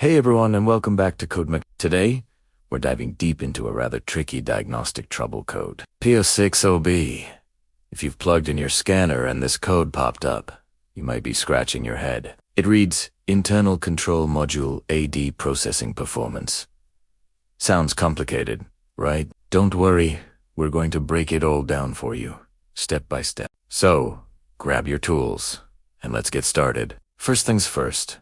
Hey everyone, and welcome back to CodeMechanic. Today, we're diving deep into a rather tricky diagnostic trouble code, P060B. If you've plugged in your scanner and this code popped up, you might be scratching your head. It reads, Internal Control Module AD Processing Performance. Sounds complicated, right? Don't worry, we're going to break it all down for you, step by step. So, grab your tools, and let's get started. First things first.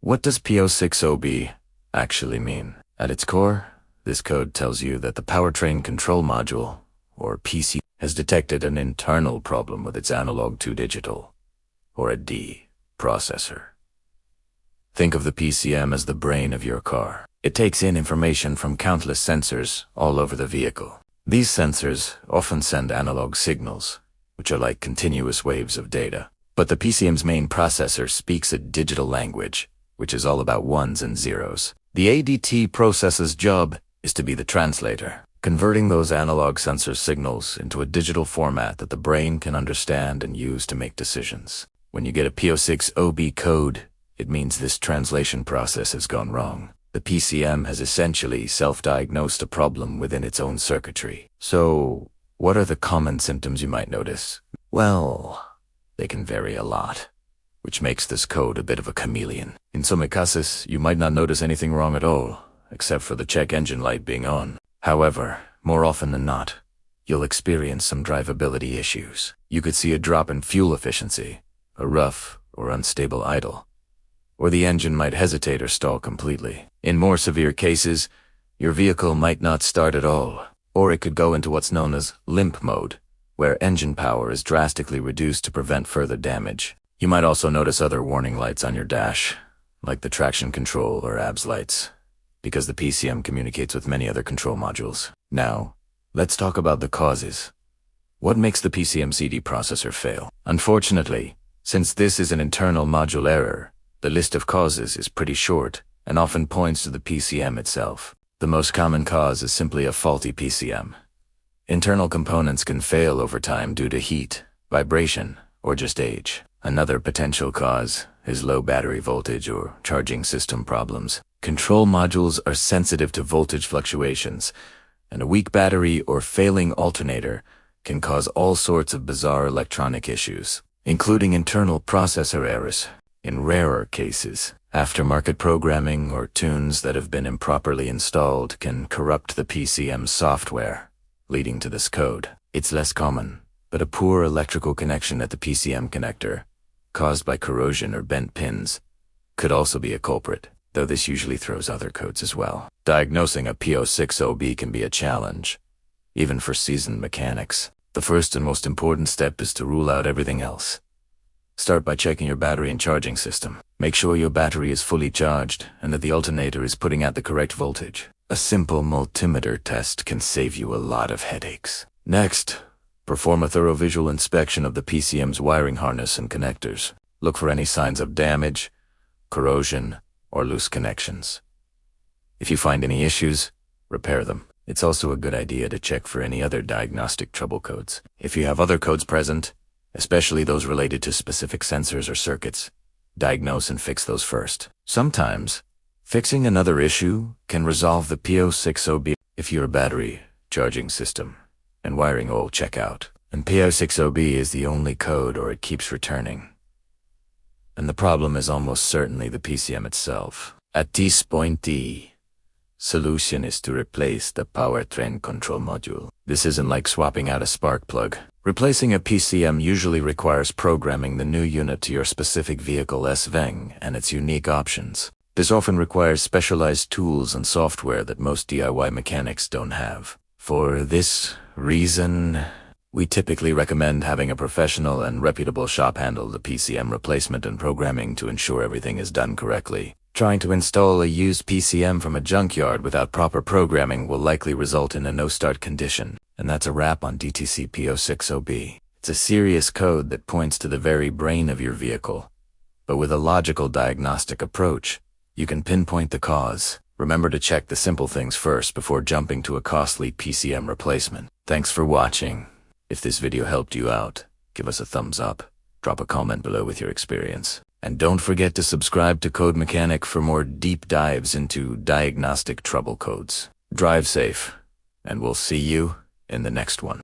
What does P060B actually mean? At its core, this code tells you that the powertrain control module, or PC, has detected an internal problem with its analog to digital, or a D, processor. Think of the PCM as the brain of your car. It takes in information from countless sensors all over the vehicle. These sensors often send analog signals, which are like continuous waves of data. But the PCM's main processor speaks a digital language, which is all about ones and zeros. The ADT processor's job is to be the translator, converting those analog sensor signals into a digital format that the brain can understand and use to make decisions. When you get a P060B code, it means this translation process has gone wrong. The PCM has essentially self-diagnosed a problem within its own circuitry. So, what are the common symptoms you might notice? Well, they can vary a lot, which makes this code a bit of a chameleon. In some cases, you might not notice anything wrong at all, except for the check engine light being on. However, more often than not, you'll experience some drivability issues. You could see a drop in fuel efficiency, a rough or unstable idle, or the engine might hesitate or stall completely. In more severe cases, your vehicle might not start at all, or it could go into what's known as limp mode, where engine power is drastically reduced to prevent further damage. You might also notice other warning lights on your dash, like the traction control or ABS lights, because the PCM communicates with many other control modules. Now, let's talk about the causes. What makes the PCM CD processor fail? Unfortunately, since this is an internal module error, the list of causes is pretty short and often points to the PCM itself. The most common cause is simply a faulty PCM. Internal components can fail over time due to heat, vibration, or just age. Another potential cause is low battery voltage or charging system problems. Control modules are sensitive to voltage fluctuations, and a weak battery or failing alternator can cause all sorts of bizarre electronic issues, including internal processor errors. In rarer cases, aftermarket programming or tunes that have been improperly installed can corrupt the PCM software, leading to this code. It's less common, but a poor electrical connection at the PCM connector, caused by corrosion or bent pins, could also be a culprit, though this usually throws other codes as well. Diagnosing a P060B can be a challenge, even for seasoned mechanics. The first and most important step is to rule out everything else. Start by checking your battery and charging system. Make sure your battery is fully charged and that the alternator is putting out the correct voltage. A simple multimeter test can save you a lot of headaches. Next, perform a thorough visual inspection of the PCM's wiring harness and connectors. Look for any signs of damage, corrosion, or loose connections. If you find any issues, repair them. It's also a good idea to check for any other diagnostic trouble codes. If you have other codes present, especially those related to specific sensors or circuits, diagnose and fix those first. Sometimes, fixing another issue can resolve the P060B if your battery, charging system, and wiring all check out. And P060B is the only code or it keeps returning. And the problem is almost certainly the PCM itself. At this point, the solution is to replace the powertrain control module. This isn't like swapping out a spark plug. Replacing a PCM usually requires programming the new unit to your specific vehicle SVENG and its unique options. This often requires specialized tools and software that most DIY mechanics don't have. For this reason, we typically recommend having a professional and reputable shop handle the PCM replacement and programming to ensure everything is done correctly. Trying to install a used PCM from a junkyard without proper programming will likely result in a no-start condition. And that's a wrap on DTC P060B. It's a serious code that points to the very brain of your vehicle. But with a logical diagnostic approach, you can pinpoint the cause. Remember to check the simple things first before jumping to a costly PCM replacement. Thanks for watching. If this video helped you out, give us a thumbs up, drop a comment below with your experience, And don't forget to subscribe to CodeMechanic for more deep dives into diagnostic trouble codes. Drive safe, and we'll see you in the next one.